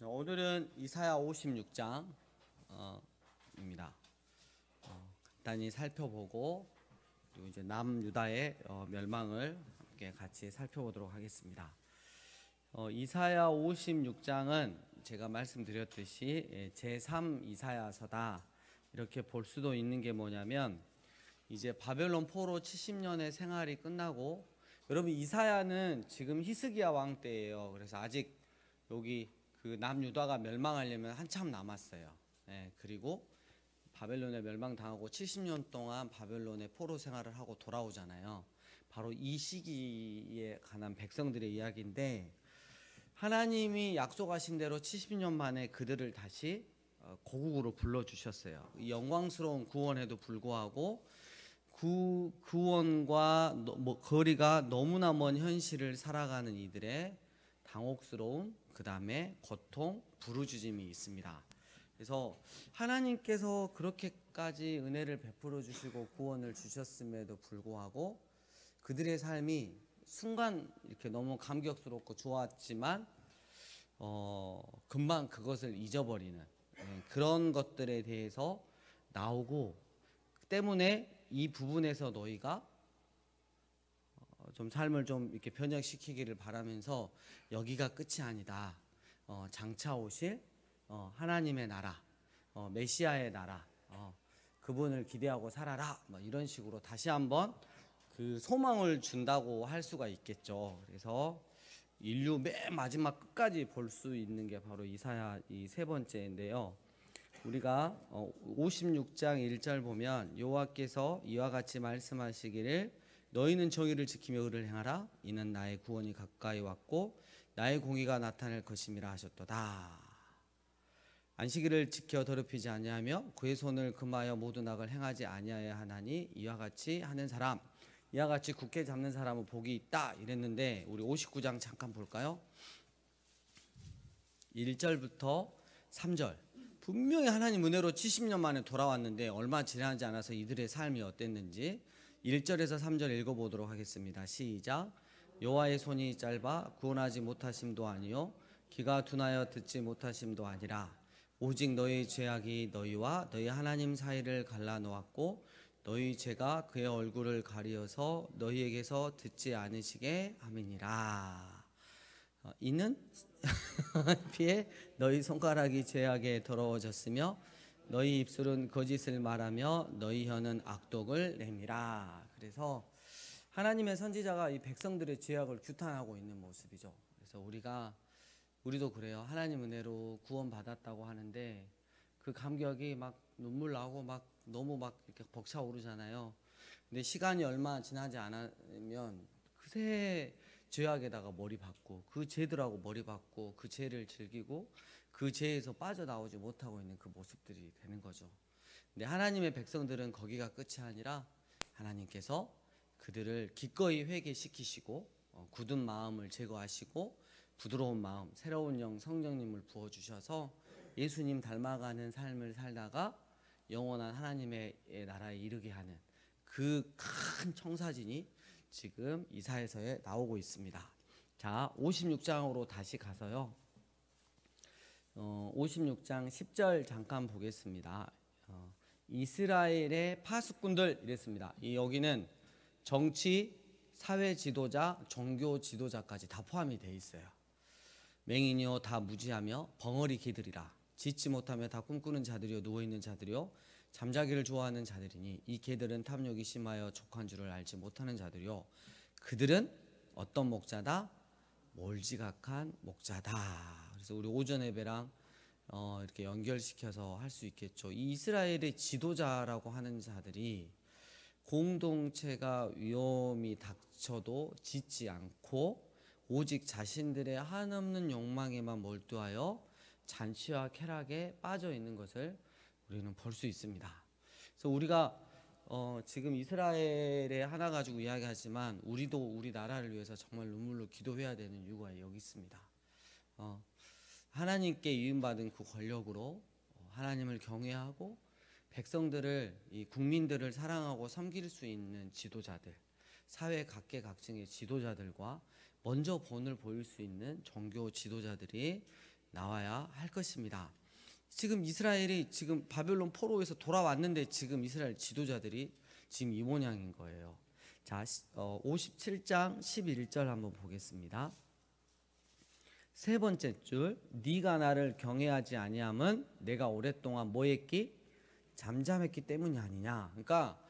오늘은 이사야 56장 입니다. 간단히 살펴보고 그리고 이제 남유다의 멸망을 함께 같이 살펴보도록 하겠습니다. 이사야 56장은 제가 말씀드렸듯이 제3 이사야서다 이렇게 볼 수도 있는 게 뭐냐면, 이제 바벨론 포로 70년의 생활이 끝나고, 여러분 이사야는 지금 히스기야 왕 때예요. 그래서 아직 여기 그 남유다가 멸망하려면 한참 남았어요. 그리고 바벨론에 멸망당하고 70년 동안 바벨론의 포로 생활을 하고 돌아오잖아요. 바로 이 시기에 관한 백성들의 이야기인데, 하나님이 약속하신 대로 70년 만에 그들을 다시 고국으로 불러주셨어요. 영광스러운 구원에도 불구하고 구원과 거리가 너무나 먼 현실을 살아가는 이들의 당혹스러움, 그 다음에 고통, 부르짖음이 있습니다. 그래서 하나님께서 그렇게까지 은혜를 베풀어 주시고 구원을 주셨음에도 불구하고 그들의 삶이 순간 이렇게 너무 감격스럽고 좋았지만 금방 그것을 잊어버리는 그런 것들에 대해서 나오고, 때문에 이 부분에서 너희가 좀 삶을 좀 이렇게 변혁시키기를 바라면서, 여기가 끝이 아니다. 장차 오실 하나님의 나라, 메시아의 나라, 그분을 기대하고 살아라. 뭐 이런 식으로 다시 한번 그 소망을 준다고 할 수가 있겠죠. 그래서 인류 맨 마지막 끝까지 볼 수 있는 게 바로 이사야 이 세 번째인데요. 우리가 56장 1절 보면, 여호와께서 이와 같이 말씀하시기를 너희는 정의를 지키며 의를 행하라. 이는 나의 구원이 가까이 왔고 나의 공의가 나타날 것임이라 하셨도다. 안식일을 지켜 더럽히지 아니하며 그의 손을 금하여 모든 악을 행하지 아니하여야 하나니 이와 같이 하는 사람, 이와 같이 굳게 잡는 사람은 복이 있다 이랬는데, 우리 59장 잠깐 볼까요? 1절부터 3절. 분명히 하나님 은혜로 70년 만에 돌아왔는데 얼마 지나지 않아서 이들의 삶이 어땠는지 1절에서 3절 읽어보도록 하겠습니다. 시작. 여호와의 손이 짧아 구원하지 못하심도 아니요 귀가 둔하여 듣지 못하심도 아니라 오직 너희 죄악이 너희와 너희 하나님 사이를 갈라놓았고 너희 죄가 그의 얼굴을 가리어서 너희에게서 듣지 않으시게 함이니라. 이는 피해 너희 손가락이 죄악에 더러워졌으며 너희 입술은 거짓을 말하며 너희 혀는 악독을 내밀라. 그래서 하나님의 선지자가 이 백성들의 죄악을 규탄하고 있는 모습이죠. 그래서 우리도 그래요. 하나님 은혜로 구원받았다고 하는데 그 감격이 막 눈물 나고 막 너무 막 이렇게 벅차오르잖아요. 근데 시간이 얼마 지나지 않으면 그새 죄악에다가 머리 박고 그 죄들하고 머리 박고 그 죄를 즐기고 그 죄에서 빠져나오지 못하고 있는 그 모습들이 되는 거죠. 근데 하나님의 백성들은 거기가 끝이 아니라 하나님께서 그들을 기꺼이 회개시키시고 굳은 마음을 제거하시고 부드러운 마음, 새로운 영 성령님을 부어주셔서 예수님 닮아가는 삶을 살다가 영원한 하나님의 나라에 이르게 하는 그 큰 청사진이 지금 이사야서에 나오고 있습니다. 자, 56장으로 다시 가서요. 56장 10절 잠깐 보겠습니다. 이스라엘의 파수꾼들 이랬습니다. 여기는 정치, 사회 지도자, 종교 지도자까지 다 포함이 되어 있어요. 맹인이요 다 무지하며 벙어리 개들이라. 짖지 못하며 다 꿈꾸는 자들이요 누워있는 자들이요 잠자기를 좋아하는 자들이니 이 개들은 탐욕이 심하여 족한 줄을 알지 못하는 자들이요 그들은 어떤 목자다? 몰지각한 목자다. 그래서 우리 오전 예배랑 이렇게 연결시켜서 할 수 있겠죠. 이 이스라엘의 지도자라고 하는 자들이 공동체가 위험이 닥쳐도 짖지 않고 오직 자신들의 한없는 욕망에만 몰두하여 잔치와 쾌락에 빠져 있는 것을 우리는 볼 수 있습니다. 그래서 우리가 지금 이스라엘의 하나 가지고 이야기하지만 우리도 우리 나라를 위해서 정말 눈물로 기도해야 되는 이유가 여기 있습니다. 하나님께 위임받은 그 권력으로 하나님을 경외하고 백성들을, 이 국민들을 사랑하고 섬길 수 있는 지도자들, 사회 각계각층의 지도자들과 먼저 본을 보일 수 있는 종교 지도자들이 나와야 할 것입니다. 지금 이스라엘이 지금 바벨론 포로에서 돌아왔는데 지금 이스라엘 지도자들이 지금 이 모양인 거예요. 자, 57장 11절 한번 보겠습니다. 세 번째 줄, 네가 나를 경외하지 아니함은 내가 오랫동안 뭐 했기? 잠잠했기 때문이 아니냐. 그러니까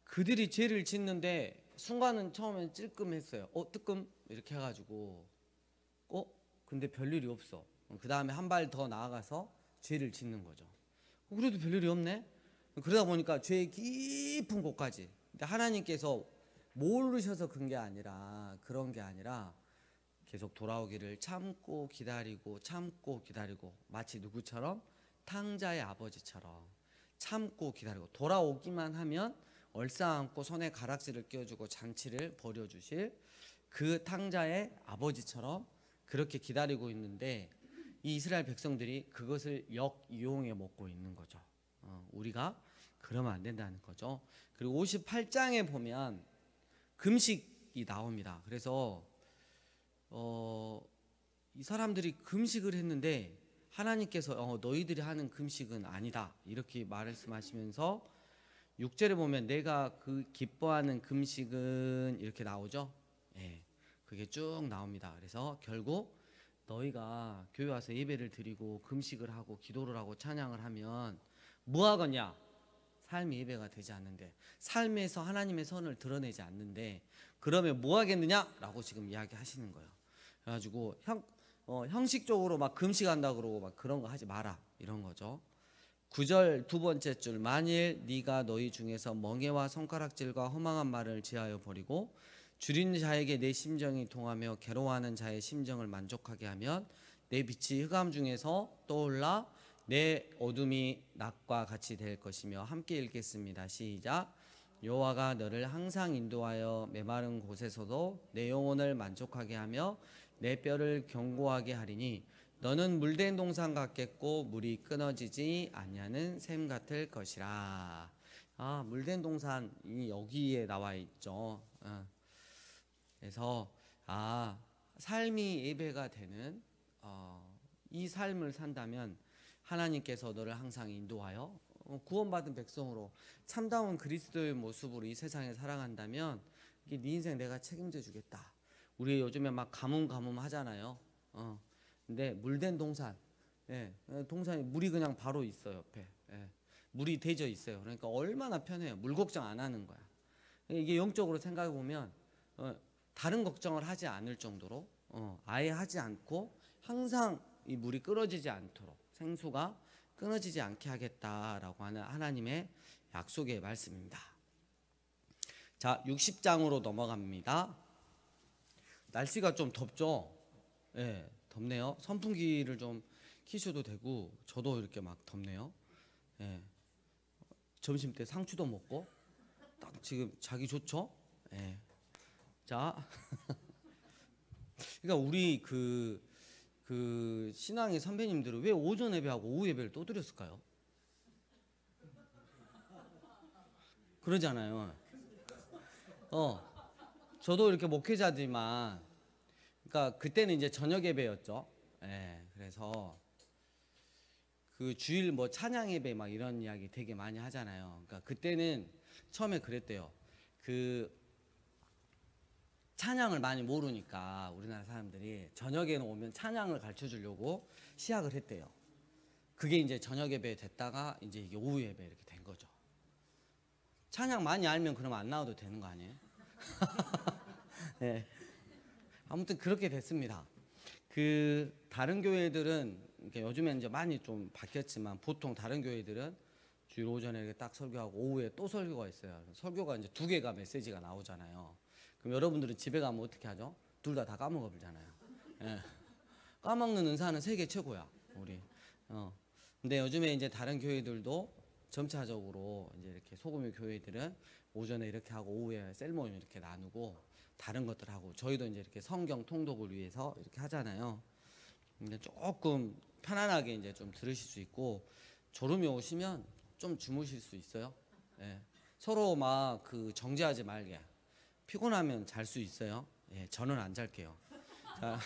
그들이 죄를 짓는데 순간은 처음엔 찔끔했어요. 뜨끔 이렇게 해가지고 근데 별일이 없어. 그 다음에 한 발 더 나아가서 죄를 짓는 거죠. 그래도 별일이 없네. 그러다 보니까 죄의 깊은 곳까지. 근데 하나님께서 모르셔서 그런 게 아니라 계속 돌아오기를 참고 기다리고 마치 누구처럼? 탕자의 아버지처럼 참고 기다리고 돌아오기만 하면 얼싸안고 손에 가락지를 끼워주고 잔치를 벌여주실 그 탕자의 아버지처럼 그렇게 기다리고 있는데 이 이스라엘 백성들이 그것을 역이용해 먹고 있는 거죠. 우리가 그러면 안 된다는 거죠. 그리고 58장에 보면 금식이 나옵니다. 그래서 이 사람들이 금식을 했는데 하나님께서 너희들이 하는 금식은 아니다 이렇게 말씀하시면서 6절에 보면 내가 그 기뻐하는 금식은 이렇게 나오죠. 그게 쭉 나옵니다. 그래서 결국 너희가 교회 와서 예배를 드리고 금식을 하고 기도를 하고 찬양을 하면 뭐 하겠냐? 삶의 예배가 되지 않는데, 삶에서 하나님의 선을 드러내지 않는데 그러면 뭐 하겠느냐라고 지금 이야기하시는 거예요. 그래가지고 형식적으로 막 금식한다 그러고 막 그런 거 하지 마라 이런 거죠. 9절 두 번째 줄, 만일 네가 너희 중에서 멍에와 손가락질과 허망한 말을 지하여 버리고 줄인 자에게 내 심정이 통하며 괴로워하는 자의 심정을 만족하게 하면 내 빛이 흑암 중에서 떠올라 내 어둠이 낮과 같이 될 것이며. 함께 읽겠습니다. 시작. 여호와가 너를 항상 인도하여 메마른 곳에서도 내 영혼을 만족하게 하며 내 뼈를 견고하게 하리니 너는 물된 동산 같겠고 물이 끊어지지 아니하는 샘 같을 것이라. 물된 동산이 여기에 나와 있죠. 그래서 삶이 예배가 되는 이 삶을 산다면 하나님께서 너를 항상 인도하여 구원받은 백성으로 참다운 그리스도의 모습으로 이 세상에 살아간다면 네 인생 내가 책임져 주겠다. 우리 요즘에 막 가뭄 하잖아요. 근데 물된 동산, 동산에 물이 그냥 바로 있어요. 옆에 물이 대져 있어요. 그러니까 얼마나 편해요. 물 걱정 안 하는 거야. 이게 영적으로 생각해 보면 다른 걱정을 하지 않을 정도로 아예 하지 않고 항상 이 물이 끊어지지 않도록, 생수가 끊어지지 않게 하겠다라고 하는 하나님의 약속의 말씀입니다. 자, 60장으로 넘어갑니다. 날씨가 좀 덥죠? 덥네요. 선풍기를 좀 키셔도 되고 저도 이렇게 막 덥네요. 점심 때 상추도 먹고 딱 지금 자기 좋죠? 자, 그러니까 우리 그 신앙의 선배님들은 왜 오전 예배하고 오후 예배를 또 드렸을까요? 그러잖아요. 저도 이렇게 목회자지만, 그러니까 그때는 이제 저녁 예배였죠. 그래서 그 주일 뭐 찬양 예배 막 이런 이야기 되게 많이 하잖아요. 그러니까 그때는 처음에 그랬대요. 그 찬양을 많이 모르니까 우리나라 사람들이 저녁에는 오면 찬양을 가르쳐 주려고 시작을 했대요. 그게 이제 저녁 예배 됐다가 이제 이게 오후 예배 이렇게 된 거죠. 찬양 많이 알면 그러면 안 나와도 되는 거 아니에요? 아무튼 그렇게 됐습니다. 그 다른 교회들은 요즘엔 이제 많이 좀 바뀌었지만 보통 다른 교회들은 주일 오전에 이렇게 딱 설교하고 오후에 또 설교가 있어요. 설교가 이제 2개가 메시지가 나오잖아요. 그럼 여러분들은 집에 가면 어떻게 하죠? 둘 다 까먹어 버리잖아요. 까먹는 은사는 세계 최고야, 우리. 근데 요즘에 이제 다른 교회들도 점차적으로 이제 이렇게 소규모 교회들은 오전에 이렇게 하고 오후에 셀모임 이렇게 나누고 다른 것들 하고, 저희도 이제 이렇게 성경 통독을 위해서 이렇게 하잖아요. 근데 조금 편안하게 이제 좀 들으실 수 있고, 졸음이 오시면 좀 주무실 수 있어요. 서로 막 그 정죄하지 말게. 피곤하면 잘 수 있어요. 저는 안 잘게요. 자,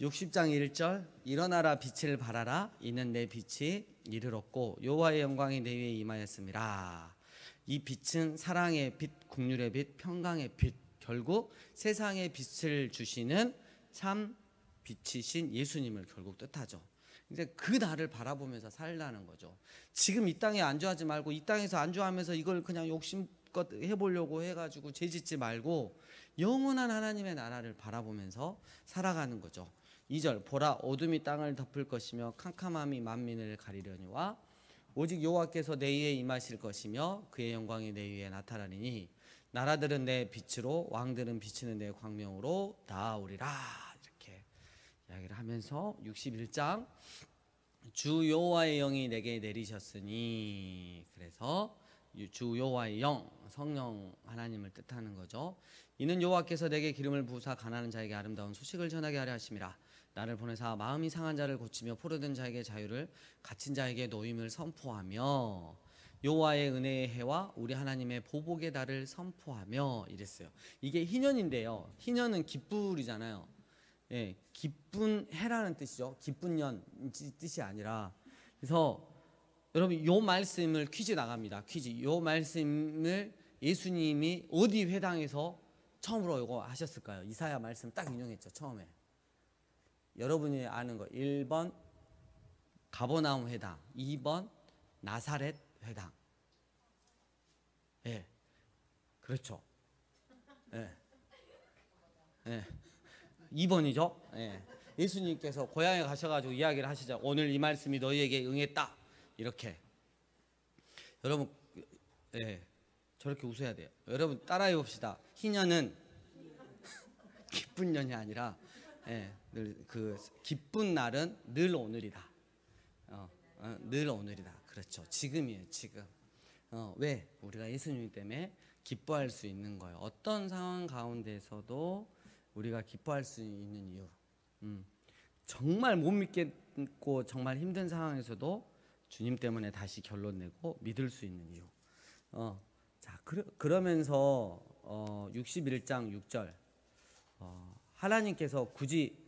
60장 1절 일어나라 빛을 발하라 이는 내 빛이 이르렀고 여호와의 영광이 내 위에 임하였음이라. 이 빛은 사랑의 빛, 긍휼의 빛, 평강의 빛, 결국 세상에 빛을 주시는 참 빛이신 예수님을 결국 뜻하죠. 이제 그 날을 바라보면서 살라는 거죠. 지금 이 땅에 안주하지 말고 이 땅에서 안주하면서 이걸 그냥 욕심껏 해보려고 해가지고 죄짓지 말고 영원한 하나님의 나라를 바라보면서 살아가는 거죠. 2절 보라 어둠이 땅을 덮을 것이며 캄캄함이 만민을 가리려니와 오직 여호와께서 내 위에 임하실 것이며 그의 영광이 내 위에 나타나리니 나라들은 내 빛으로 왕들은 비치는 내 광명으로 나아오리라. 이렇게 이야기를 하면서 61장 주 여호와의 영이 내게 내리셨으니, 그래서 주 여호와의 영, 성령 하나님을 뜻하는 거죠. 이는 여호와께서 내게 기름을 부으사 가난한 자에게 아름다운 소식을 전하게 하려 하심이라. 나를 보내사 마음이 상한 자를 고치며 포로된 자에게 자유를, 갇힌 자에게 노임을 선포하며 여호와의 은혜의 해와 우리 하나님의 보복의 달을 선포하며 이랬어요. 이게 희년인데요. 희년은 기쁠이잖아요. 예, 기쁜 해라는 뜻이죠. 기쁜 년 뜻이 아니라. 그래서 여러분 요 말씀을 퀴즈 나갑니다. 퀴즈. 요 말씀을 예수님이 어디 회당에서 처음으로 이거 하셨을까요? 이사야 말씀 딱 인용했죠. 처음에. 여러분이 아는 거 1번 가버나움 회당, 2번 나사렛 회당. 예, 그렇죠. 예, 예, 2번이죠. 예. 예수님께서 고향에 가셔가지고 이야기를 하시죠. 오늘 이 말씀이 너희에게 응했다. 이렇게. 여러분, 예, 저렇게 웃어야 돼요. 여러분 따라해 봅시다. 희년은 기쁜 년이 아니라, 예, 그 기쁜 날은 늘 오늘이다. 늘 오늘이다. 그렇죠. 지금이에요. 지금. 왜? 우리가 예수님 때문에 기뻐할 수 있는 거예요. 어떤 상황 가운데서도 우리가 기뻐할 수 있는 이유. 정말 못 믿겠고 정말 힘든 상황에서도 주님 때문에 다시 결론 내고 믿을 수 있는 이유. 자, 그러면서 61장 6절 하나님께서 굳이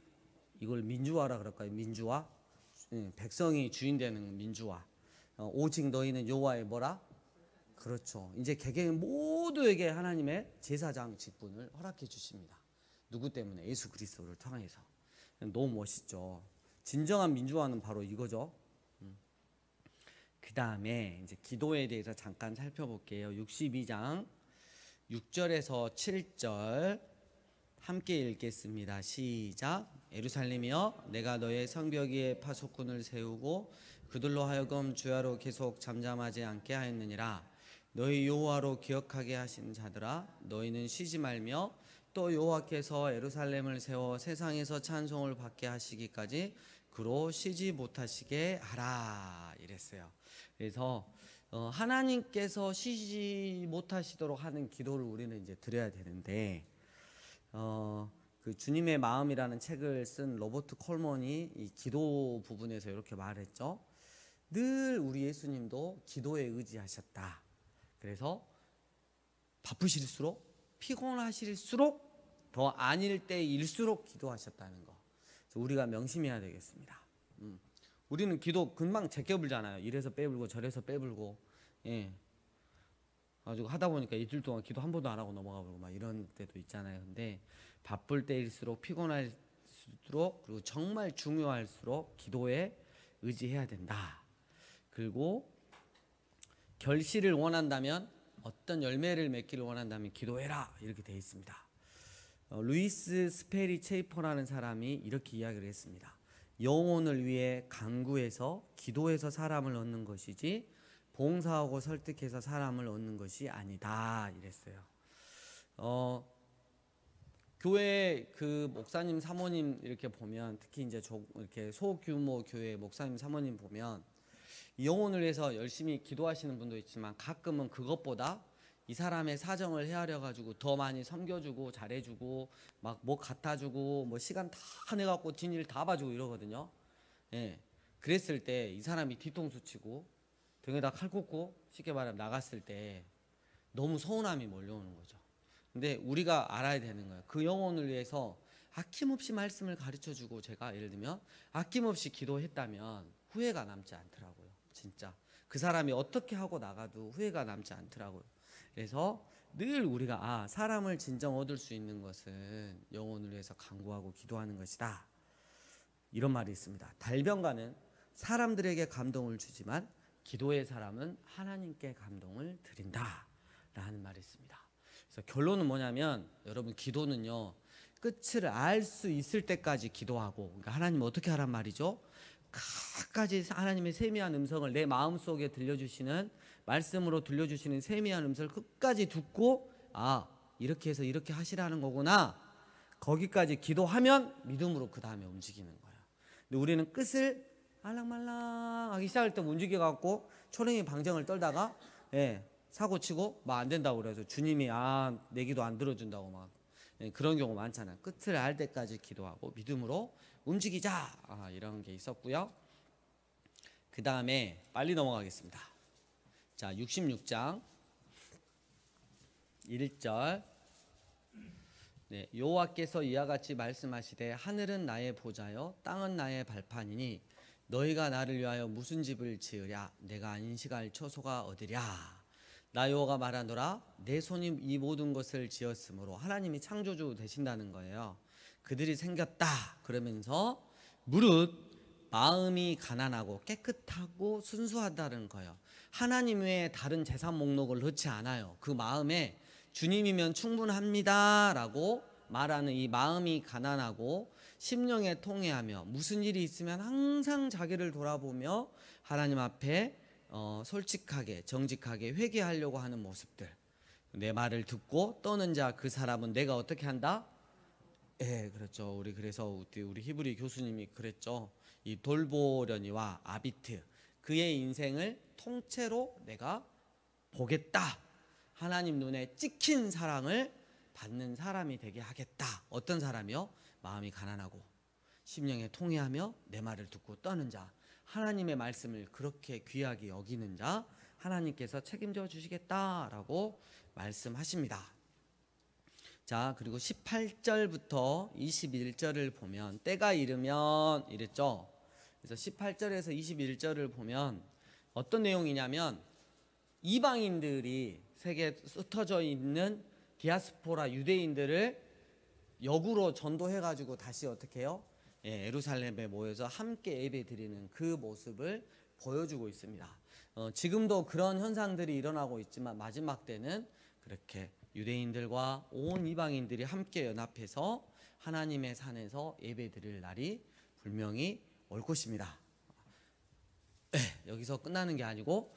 이걸 민주화라 그럴까요? 민주화? 백성이 주인 되는 민주화. 오직 너희는 여호와의 뭐라? 그렇죠. 이제 개개인 모두에게 하나님의 제사장 직분을 허락해 주십니다. 누구 때문에? 예수 그리스도를 통해서. 너무 멋있죠. 진정한 민주화는 바로 이거죠. 그 다음에 이제 기도에 대해서 잠깐 살펴볼게요. 62장 6절에서 7절 함께 읽겠습니다. 시작. 예루살렘이여 내가 너의 성벽 위에 파수꾼을 세우고 그들로 하여금 주야로 계속 잠잠하지 않게 하였느니라. 너희 여호와로 기억하게 하신 자들아 너희는 쉬지 말며 또 여호와께서 예루살렘을 세워 세상에서 찬송을 받게 하시기까지 그로 쉬지 못하시게 하라. 이랬어요. 그래서 하나님께서 쉬지 못하시도록 하는 기도를 우리는 이제 드려야 되는데, 그 주님의 마음이라는 책을 쓴 로버트 콜먼이 이 기도 부분에서 이렇게 말했죠. 늘 우리 예수님도 기도에 의지하셨다. 그래서 바쁘실수록 피곤하실수록 더 아닐 때일수록 기도하셨다는 거. 그래서 우리가 명심해야 되겠습니다. 우리는 기도 금방 제껴불잖아요. 이래서 빼불고 저래서 빼불고, 예. 가지고 하다 보니까 이틀 동안 기도 한 번도 안 하고 넘어가 버리고 막 이런 때도 있잖아요. 근데 바쁠 때일수록 피곤할수록 그리고 정말 중요할수록 기도에 의지해야 된다. 그리고 결실을 원한다면, 어떤 열매를 맺기를 원한다면 기도해라. 이렇게 되어 있습니다. 루이스 스페리 체이퍼라는 사람이 이렇게 이야기를 했습니다. 영혼을 위해 간구해서 기도해서 사람을 얻는 것이지 봉사하고 설득해서 사람을 얻는 것이 아니다. 이랬어요. 교회 그 목사님 사모님 이렇게 보면, 특히 이제 이렇게 소규모 교회 목사님 사모님 보면 영혼을 위해서 열심히 기도하시는 분도 있지만 가끔은 그것보다 이 사람의 사정을 헤아려 가지고 더 많이 섬겨주고 잘해주고 막 뭐 갖다주고 뭐 시간 다 내갖고 뒷일 다 봐주고 이러거든요. 예, 그랬을 때 이 사람이 뒤통수 치고 등에다 칼 꽂고 쉽게 말하면 나갔을 때 너무 서운함이 몰려오는 거죠. 근데 우리가 알아야 되는 거예요. 그 영혼을 위해서 아낌없이 말씀을 가르쳐주고 제가 예를 들면 아낌없이 기도했다면 후회가 남지 않더라고요. 진짜 그 사람이 어떻게 하고 나가도 후회가 남지 않더라고요. 그래서 늘 우리가 사람을 진정 얻을 수 있는 것은 영혼을 위해서 간구하고 기도하는 것이다. 이런 말이 있습니다. 달변가는 사람들에게 감동을 주지만 기도의 사람은 하나님께 감동을 드린다 라는 말이 있습니다. 그래서 결론은 뭐냐면 여러분, 기도는요 끝을 알 수 있을 때까지 기도하고, 그러니까 하나님 어떻게 하란 말이죠? 끝까지 하나님의 세미한 음성을 내 마음속에 들려주시는, 말씀으로 들려주시는 세미한 음성을 끝까지 듣고 이렇게 해서 이렇게 하시라는 거구나, 거기까지 기도하면 믿음으로 그 다음에 움직이는 거예요. 근데 우리는 끝을 알랑말랑 하기 시작할 때 움직여갖고 초랭이 방정을 떨다가 사고치고 막 안 된다고 그래서 주님이 내 기도 안 들어준다고 막 그런 경우 많잖아요. 끝을 알 때까지 기도하고 믿음으로 움직이자, 이런 게 있었고요. 그 다음에 빨리 넘어가겠습니다. 자, 66장 1절. 여호와께서 이와 같이 말씀하시되 하늘은 나의 보좌요 땅은 나의 발판이니 너희가 나를 위하여 무슨 집을 지으랴? 내가 안식할 처소가 어디랴? 나 여호와가 말하노라. 내 손이 이 모든 것을 지었으므로 하나님이 창조주 되신다는 거예요. 그들이 생겼다 그러면서 무릇 마음이 가난하고 깨끗하고 순수하다는 거예요. 하나님 외에 다른 재산 목록을 넣지 않아요. 그 마음에 주님이면 충분합니다 라고 말하는 이 마음이 가난하고 심령에 통회하며 무슨 일이 있으면 항상 자기를 돌아보며 하나님 앞에 솔직하게 정직하게 회개하려고 하는 모습들, 내 말을 듣고 떠는 자 그 사람은 내가 어떻게 한다? 그렇죠. 그래서 우리 히브리 교수님이 그랬죠. 이 돌보려니와 아비트, 그의 인생을 통째로 내가 보겠다. 하나님 눈에 찍힌 사랑을 받는 사람이 되게 하겠다. 어떤 사람이요? 마음이 가난하고 심령에 통회하며 내 말을 듣고 떠는 자, 하나님의 말씀을 그렇게 귀하게 여기는 자, 하나님께서 책임져 주시겠다라고 말씀하십니다. 자, 그리고 18절부터 21절을 보면 때가 이르면 이랬죠. 그래서 18절에서 21절을 보면 어떤 내용이냐면 이방인들이 세계에 흩어져 있는 디아스포라 유대인들을 역으로 전도해가지고 다시 어떻게 해요? 예루살렘에 모여서 함께 예배 드리는 그 모습을 보여주고 있습니다. 지금도 그런 현상들이 일어나고 있지만 마지막 때는 그렇게 유대인들과 온 이방인들이 함께 연합해서 하나님의 산에서 예배 드릴 날이 분명히 올 것입니다. 여기서 끝나는 게 아니고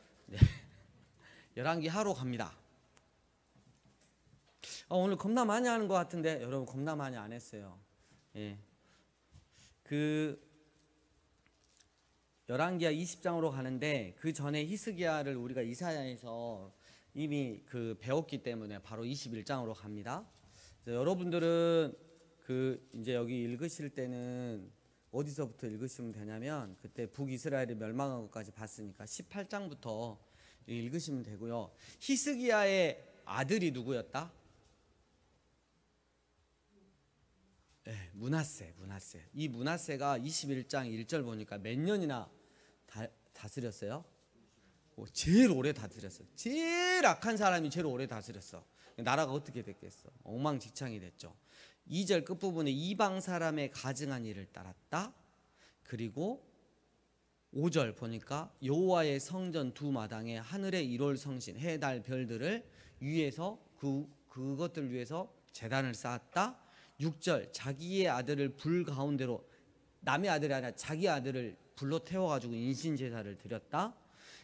11기 하러 갑니다. 오늘 겁나 많이 하는 것 같은데 여러분, 겁나 많이 안 했어요. 그 열왕기하 20장으로 가는데 그 전에 히스기야를 우리가 이사야에서 이미 배웠기 때문에 바로 21장으로 갑니다. 여러분들은 이제 여기 읽으실 때는 어디서부터 읽으시면 되냐면 그때 북이스라엘이 멸망한 것까지 봤으니까 18장부터 읽으시면 되고요. 히스기야의 아들이 누구였다? 므낫세. 이 므낫세가 21장 1절 보니까 몇 년이나 다스렸어요? 제일 오래 다스렸어. 제일 악한 사람이 제일 오래 다스렸어. 나라가 어떻게 됐겠어? 엉망진창이 됐죠. 2절 끝부분에 이방 사람의 가증한 일을 따랐다. 그리고 5절 보니까 여호와의 성전 두 마당에 하늘의 일월 성신 해, 달, 별들을 위해서 그것들 위해서 제단을 쌓았다. 6절 자기의 아들을 불 가운데로, 남의 아들이 아니라 자기 아들을 불로 태워가지고 인신제사를 드렸다.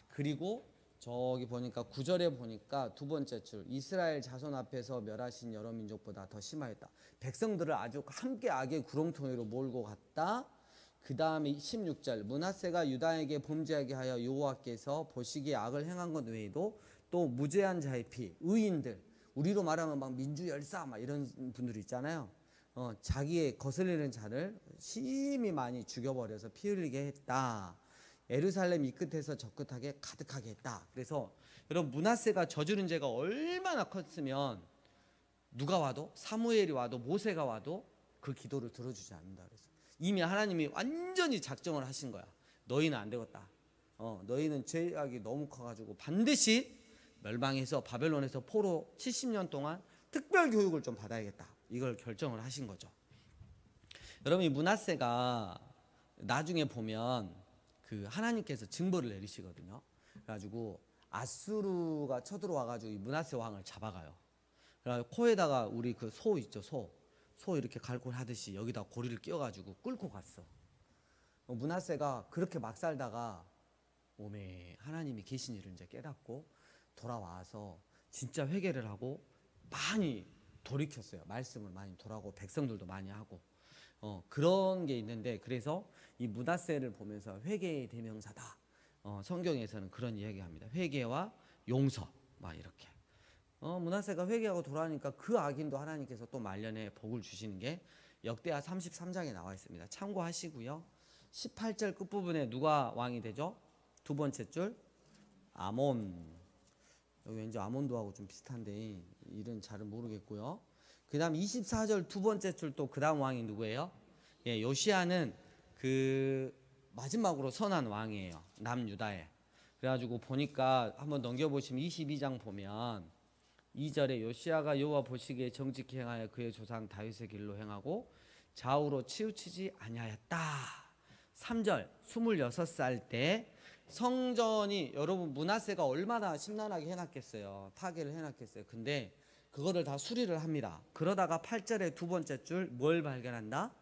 그리고 저기 보니까 9절에 보니까 두 번째 줄, 이스라엘 자손 앞에서 멸하신 여러 민족보다 더 심하였다. 백성들을 아주 함께 악의 구렁텅이로 몰고 갔다. 그 다음에 16절, 므낫세가 유다에게 범죄하게 하여 여호와께서 보시기에 악을 행한 것 외에도 또 무죄한 자의 피, 의인들, 우리로 말하면 막 민주열사 막 이런 분들 있잖아요. 자기의 거슬리는 자를 심히 많이 죽여버려서 피 흘리게 했다. 예루살렘 이 끝에서 저 끝하게 가득하게 했다. 그래서 여러분, 므낫세가 저지른 죄가 얼마나 컸으면 누가 와도, 사무엘이 와도, 모세가 와도 그 기도를 들어주지 않는다 그랬어. 이미 하나님이 완전히 작정을 하신 거야. 너희는 안 되겠다. 너희는 죄악이 너무 커가지고 반드시 멸망해서 바벨론에서 포로 70년 동안 특별 교육을 좀 받아야겠다. 이걸 결정을 하신 거죠. 여러분, 이 므낫세가 나중에 보면 그 하나님께서 징벌을 내리시거든요. 그래가지고 아수르가 쳐들어와가지고 이 므낫세 왕을 잡아가요. 그래서 코에다가 우리 그 소 있죠, 소 이렇게 갈고 하듯이 여기다 고리를 끼워가지고 끌고 갔어. 므낫세가 그렇게 막 살다가 오메 하나님이 계신 일을 이제 깨닫고 돌아와서 진짜 회개를 하고 많이 돌이켰어요. 말씀을 많이 돌아오고 백성들도 많이 하고 그런 게 있는데, 그래서 이 므낫세를 보면서 회개의 대명사다. 성경에서는 그런 이야기합니다. 회개와 용서 막 이렇게. 므낫세가 회개하고 돌아오니까 그 악인도 하나님께서 또 말년에 복을 주시는 게 역대하 33장에 나와 있습니다. 참고하시고요. 18절 끝부분에 누가 왕이 되죠? 두 번째 줄 아몬. 여기 왠지 아몬도하고 좀 비슷한데 이런 잘은 모르겠고요. 그 다음 24절 두 번째 줄 또 그 다음 왕이 누구예요? 예, 요시야는 그 마지막으로 선한 왕이에요. 남유다에. 그래가지고 보니까 한번 넘겨보시면 22장 보면 2절에 요시야가 여호와 보시기에 정직히 행하여 그의 조상 다윗의 길로 행하고 좌우로 치우치지 아니하였다. 3절 26살 때 성전이, 여러분 므낫세가 얼마나 심란하게 해놨겠어요. 파괴를 해놨겠어요. 근데 그거를 다 수리를 합니다. 그러다가 8절에 두 번째 줄 뭘 발견한다?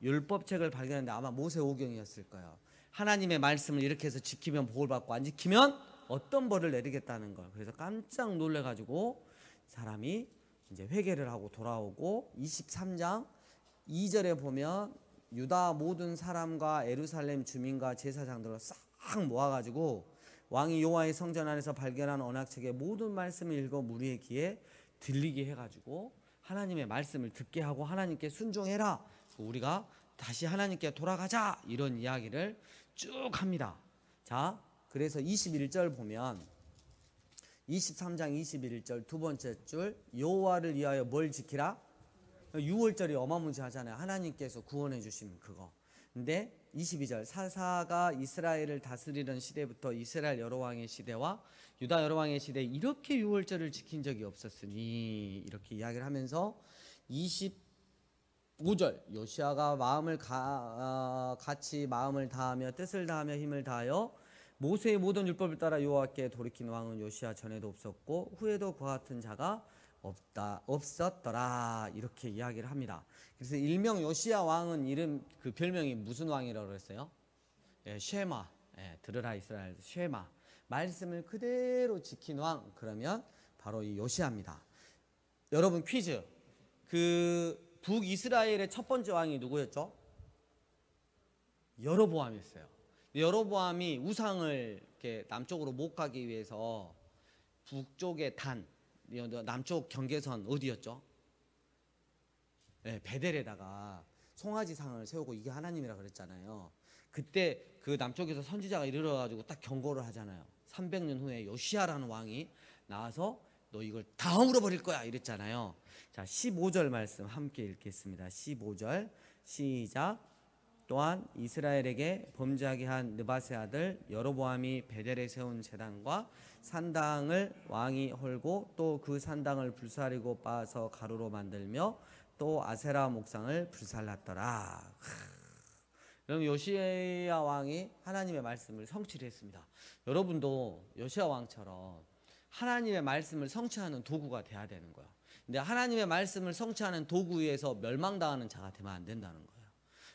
율법책을 발견했는데 아마 모세오경이었을 거예요. 하나님의 말씀을 이렇게 해서 지키면 복을 받고 안 지키면 어떤 벌을 내리겠다는 걸. 그래서 깜짝 놀래가지고 사람이 이제 회개를 하고 돌아오고 23장 2절에 보면 유다 모든 사람과 예루살렘 주민과 제사장들을 싹 모아가지고 왕이 여호와의 성전 안에서 발견한 언약책의 모든 말씀을 읽어 무리의 귀에 들리게 해가지고 하나님의 말씀을 듣게 하고 하나님께 순종해라. 우리가 다시 하나님께 돌아가자. 이런 이야기를 쭉 합니다. 자, 그래서 21절 보면 23장 21절 두 번째 줄 여호와를 위하여 뭘 지키라? 6월절이 어마무지하잖아요. 하나님께서 구원해 주신 그거. 근데 22절 사사가 이스라엘을 다스리던 시대부터 이스라엘 여러 왕의 시대와 유다 여러 왕의 시대에 이렇게 6월절을 지킨 적이 없었으니, 이렇게 이야기를 하면서 25절 요시야가 같이 마음을 다하며 뜻을 다하며 힘을 다하여 모세의 모든 율법을 따라 여호와께 돌이킨 왕은 요시야 전에도 없었고 후에도 그와 같은 자가 없었더라. 이렇게 이야기를 합니다. 그래서 일명 요시야 왕은 이름 그 별명이 무슨 왕이라고 그랬어요? 예, 쉐마. 예, 들으라 이스라엘 쉐마. 말씀을 그대로 지킨 왕, 그러면 바로 이 요시야입니다. 여러분 퀴즈. 그 북이스라엘의 첫 번째 왕이 누구였죠? 여로보암이었어요. 여로보암이 우상을 이렇게 남쪽으로 못 가기 위해서 북쪽의 단, 남쪽 경계선 어디였죠? 네, 베델에다가 송아지상을 세우고 이게 하나님이라 그랬잖아요. 그때 그 남쪽에서 선지자가 이르러가지고 딱 경고를 하잖아요. 300년 후에 요시야라는 왕이 나와서 너 이걸 다 헐어버릴 거야 이랬잖아요. 자, 15절 말씀 함께 읽겠습니다. 15절 시작. 또한 이스라엘에게 범죄하게 한 느밧의 아들 여로보암이 베델에 세운 제단과 산당을 왕이 헐고 또 그 산당을 불사르고 빻아서 가루로 만들며 또 아세라 목상을 불살랐더라. 그럼 요시야 왕이 하나님의 말씀을 성취를 했습니다. 여러분도 요시야 왕처럼 하나님의 말씀을 성취하는 도구가 돼야 되는 거예요. 근데 하나님의 말씀을 성취하는 도구 위에서 멸망당하는 자가 되면 안 된다는 거예요.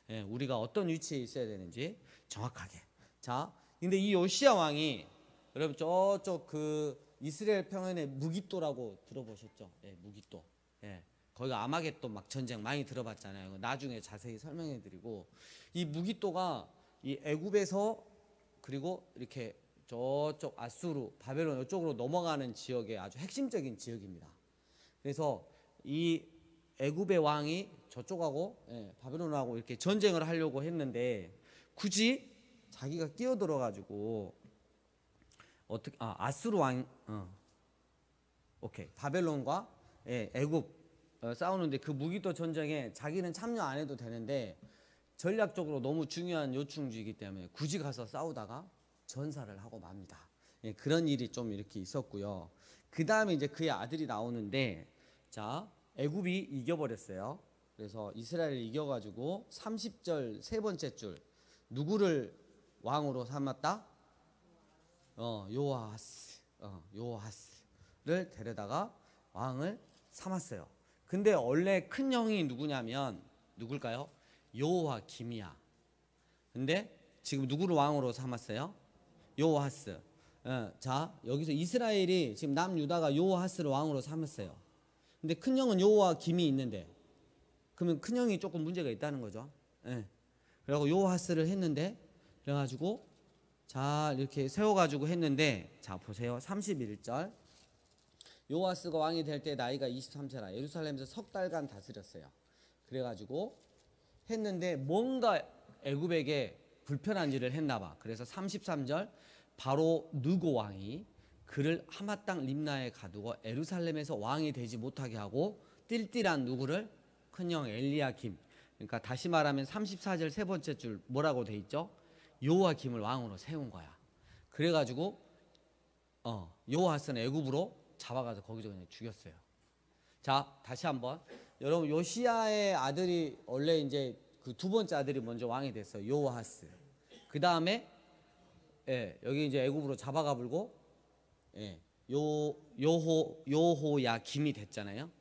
예, 우리가 어떤 위치에 있어야 되는지 정확하게. 자, 근데 이 요시야 왕이 여러분 저쪽 그 이스라엘 평원의 무깃도라고 들어보셨죠? 예, 무깃도. 예, 거기가 아마겟돈 막 전쟁 많이 들어봤잖아요. 나중에 자세히 설명해드리고, 이 무깃도가 이 애굽에서 그리고 이렇게 저쪽 아수르, 바벨론 이쪽으로 넘어가는 지역의 아주 핵심적인 지역입니다. 그래서 이 애굽의 왕이 저쪽하고 바벨론하고 이렇게 전쟁을 하려고 했는데 굳이 자기가 끼어들어 가지고 어떻게 아수르 왕 오케이 바벨론과 애굽 싸우는데 그 무기도 전쟁에 자기는 참여 안 해도 되는데 전략적으로 너무 중요한 요충지이기 때문에 굳이 가서 싸우다가 전사를 하고 맙니다. 예, 그런 일이 좀 이렇게 있었고요. 그 다음에 이제 그의 아들이 나오는데, 자, 애굽이 이겨버렸어요. 그래서 이스라엘을 이겨가지고 30절 세 번째 줄, 누구를 왕으로 삼았다? 요아스를 데려다가 왕을 삼았어요. 근데 원래 큰 형이 누구냐면 누굴까요? 요호와김이야. 근데 지금 누구를 왕으로 삼았어요? 요아스. 자, 여기서 이스라엘이 지금 남유다가 요아스를 왕으로 삼았어요. 근데 큰 형은 요호와김이 있는데, 그러면 큰 형이 조금 문제가 있다는 거죠. 예. 그래서 요아스를 했는데, 그래가지고 자 이렇게 세워가지고 했는데, 자 보세요. 31절. 요아스가 왕이 될 때 나이가 23세라 예루살렘에서 석 달간 다스렸어요. 그래가지고 했는데 뭔가 애굽에게 불편한 일을 했나봐. 그래서 33절, 바로 느고 왕이 그를 하마 땅 림나에 가두고 예루살렘에서 왕이 되지 못하게 하고 띨띨한 누구를? 큰형 엘리야김. 그러니까 다시 말하면 34절 세 번째 줄 뭐라고 돼 있죠? 요아김을 왕으로 세운 거야. 그래가지고 요아스는 애굽으로 잡아가서 거기서 그냥 죽였어요. 자, 다시 한번. 여러분, 요시야의 아들이 원래 이제 그 두 번째 아들이 먼저 왕이 됐어요. 요아스. 그 다음에 여기 이제 애굽으로 잡아가 불고 요호야김이 됐잖아요.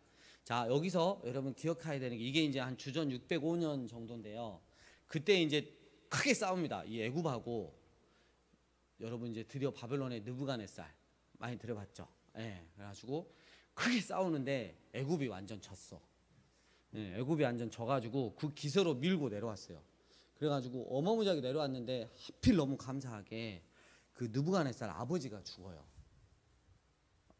자, 여기서 여러분 기억해야 되는 게 이게 이제 한 주전 605년 정도인데요. 그때 이제 크게 싸웁니다. 이 애굽하고. 여러분 이제 드디어 바벨론의 느부갓네살 많이 들어봤죠. 그래가지고 크게 싸우는데 애굽이 완전 졌어. 애굽이 완전 져가지고 그 기세로 밀고 내려왔어요. 그래가지고 어마무지하게 내려왔는데 하필 너무 감사하게 그 느부갓네살 아버지가 죽어요.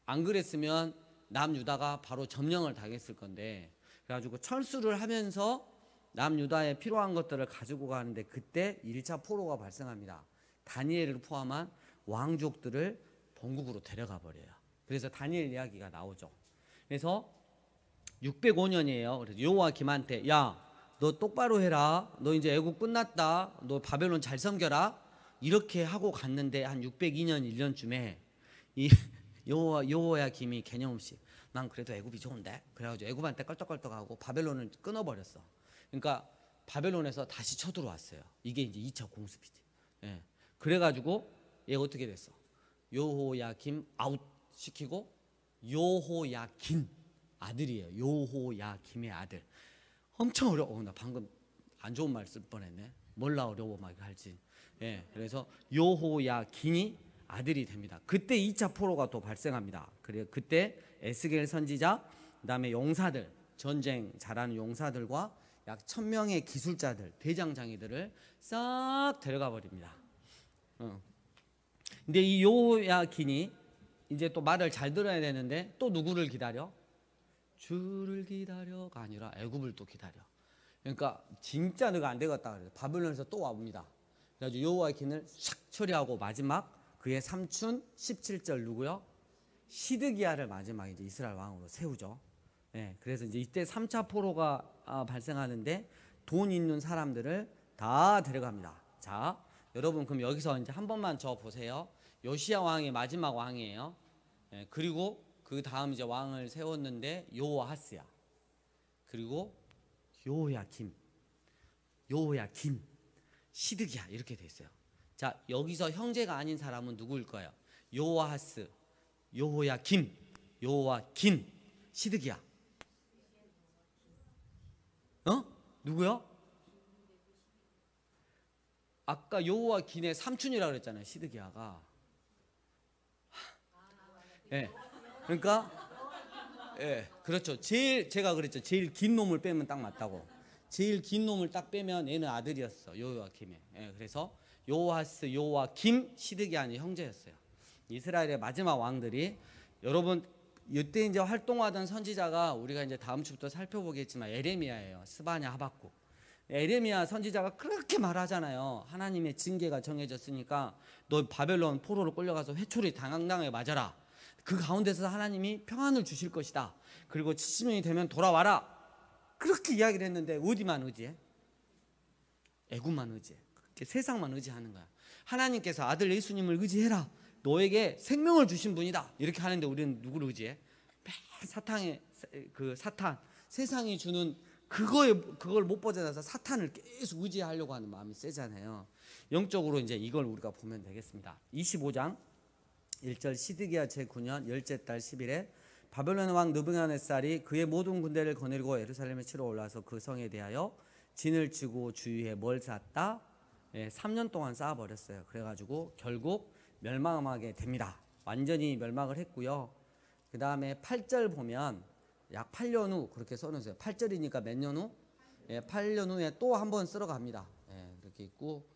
안 그랬으면 남유다가 바로 점령을 당했을 건데, 그래가지고 철수를 하면서 남유다에 필요한 것들을 가지고 가는데 그때 1차 포로가 발생합니다. 다니엘을 포함한 왕족들을 본국으로 데려가 버려요. 그래서 다니엘 이야기가 나오죠. 그래서 605년이에요. 그래서 요호와김한테, 야, 너 똑바로 해라. 너 이제 애국 끝났다. 너 바벨론 잘 섬겨라. 이렇게 하고 갔는데 한 602년 1년쯤에 이 요호야김이 개념 없이 난 그래도 애굽이 좋은데, 그래가지고 애굽한테 껄떡껄떡하고 바벨론을 끊어버렸어. 그러니까 바벨론에서 다시 쳐들어왔어요. 이게 이제 2차 공습이지. 그래가지고 얘가 어떻게 됐어? 요호야김 아웃 시키고 요호야긴 아들이에요. 요호야김의 아들. 엄청 어려워. 나 방금 안 좋은 말 쓸 뻔했네. 몰라 어려워 막 할지. 그래서 요호야긴이 아들이 됩니다. 그때 2차 포로가 또 발생합니다. 그래 그때 에스겔 선지자, 그다음에 용사들, 전쟁 잘하는 용사들과 약 1000명의 기술자들, 대장장이들을 싹 데려가 버립니다. 근데 이 요호야긴이 이제 또 말을 잘 들어야 되는데 또 누구를 기다려? 주를 기다려가 아니라 애굽을 또 기다려. 그러니까 진짜 너가 안 되겠다 그래서 바벨론에서 또 와봅니다. 그래가지고 요호야긴을 싹 처리하고 마지막 그의 삼촌 17절 누구요? 시드기야를 마지막에 이제 이스라엘 왕으로 세우죠. 그래서 이제 이때 3차 포로가 발생하는데 돈 있는 사람들을 다 데려갑니다. 자, 여러분 그럼 여기서 이제 한 번만 저 보세요. 요시야 왕이 마지막 왕이에요. 그리고 그 다음 이제 왕을 세웠는데 요아스야. 그리고 요호야김, 시드기야 이렇게 돼 있어요. 자, 여기서 형제가 아닌 사람은 누구일 거예요? 요아스, 요호야김, 요호야긴, 시드기야. 누구요? 아까 요호야긴의 삼촌이라고 그랬잖아요. 시드기야가. 그러니까 그렇죠. 제가 그랬죠. 제일 긴 놈을 빼면 딱 맞다고. 제일 긴 놈을 딱 빼면 얘는 아들이었어. 요호야김의. 그래서 요아스, 요호야김, 시드기야는 형제였어요. 이스라엘의 마지막 왕들이. 여러분 이때 이제 활동하던 선지자가 우리가 이제 다음 주부터 살펴보겠지만 예레미야예요. 스바냐, 하박국. 예레미야 선지자가 그렇게 말하잖아요. 하나님의 징계가 정해졌으니까 너 바벨론 포로로 끌려가서 회초리 당당하게 맞아라. 그 가운데서 하나님이 평안을 주실 것이다. 그리고 70년이 되면 돌아와라. 그렇게 이야기를 했는데 어디만 의지해? 애굽만 의지해. 세상만 의지하는 거야. 하나님께서 아들 예수님을 의지해라. 너에게 생명을 주신 분이다. 이렇게 하는데 우리는 누구를 의지해? 매일 사탄 세상이 주는 그걸 못 벗어나서 사탄을 계속 의지하려고 하는 마음이 세잖아요. 영적으로 이제 이걸 우리가 보면 되겠습니다. 25장 1절 시드기야 제9년 열째 달 10일에 바벨론 왕 느부갓네살이 그의 모든 군대를 거느리고 예루살렘에 치러 올라와서 그 성에 대하여 진을 치고 주위에 뭘 쌓았다? 3년 동안 쌓아버렸어요. 그래가지고 결국 멸망하게 됩니다. 완전히 멸망을 했고요. 그 다음에 8절 보면 약 8년 후 그렇게 써놓으세요. 8절이니까 몇 년 후? 8년 후에 또 한 번 쓸어 갑니다. 이렇게 있고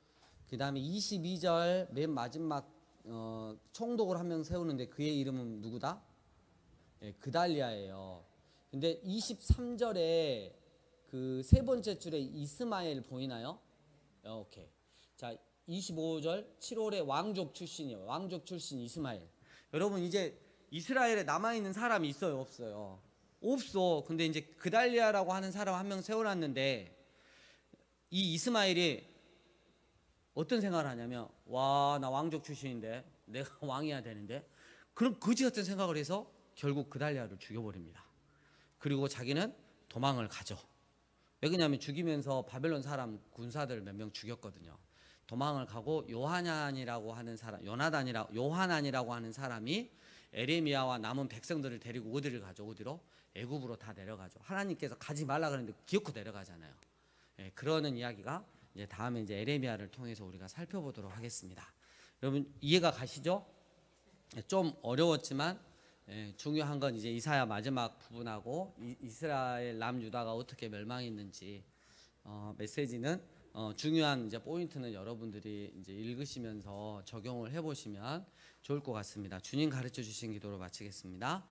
그 다음에 22절 맨 마지막 총독을 한 명 세우는데 그의 이름은 누구다? 그달리아예요. 근데 23절에 그 세 번째 줄에 이스마엘 보이나요? 오케이. 자, 25절 7월에 왕족 출신이에요. 왕족 출신 이스마엘. 여러분 이제 이스라엘에 남아있는 사람이 있어요? 없어요? 없어. 근데 이제 그달리아라고 하는 사람 한 명 세워놨는데 이 이스마엘이 어떤 생각을 하냐면 와, 나 왕족 출신인데 내가 왕이어야 되는데 그럼 거지 같은 생각을 해서 결국 그달리아를 죽여버립니다. 그리고 자기는 도망을 가죠. 왜 그러냐면 죽이면서 바벨론 사람 군사들 몇 명 죽였거든요. 도망을 가고 요한안이라고 하는 사람, 요한안이라고 하는 사람이 에레미야와 남은 백성들을 데리고 어디를 가죠? 어디로? 애굽으로 다 내려가죠. 하나님께서 가지 말라 그랬는데 기어코 내려가잖아요. 그러는 이야기가 이제 다음에 이제 에레미야를 통해서 우리가 살펴보도록 하겠습니다. 여러분 이해가 가시죠? 좀 어려웠지만 중요한 건 이제 이사야 마지막 부분하고 이스라엘 남유다가 어떻게 멸망했는지 메시지는 중요한 이제 포인트는 여러분들이 이제 읽으시면서 적용을 해보시면 좋을 것 같습니다. 주님 가르쳐 주신 기도로 마치겠습니다.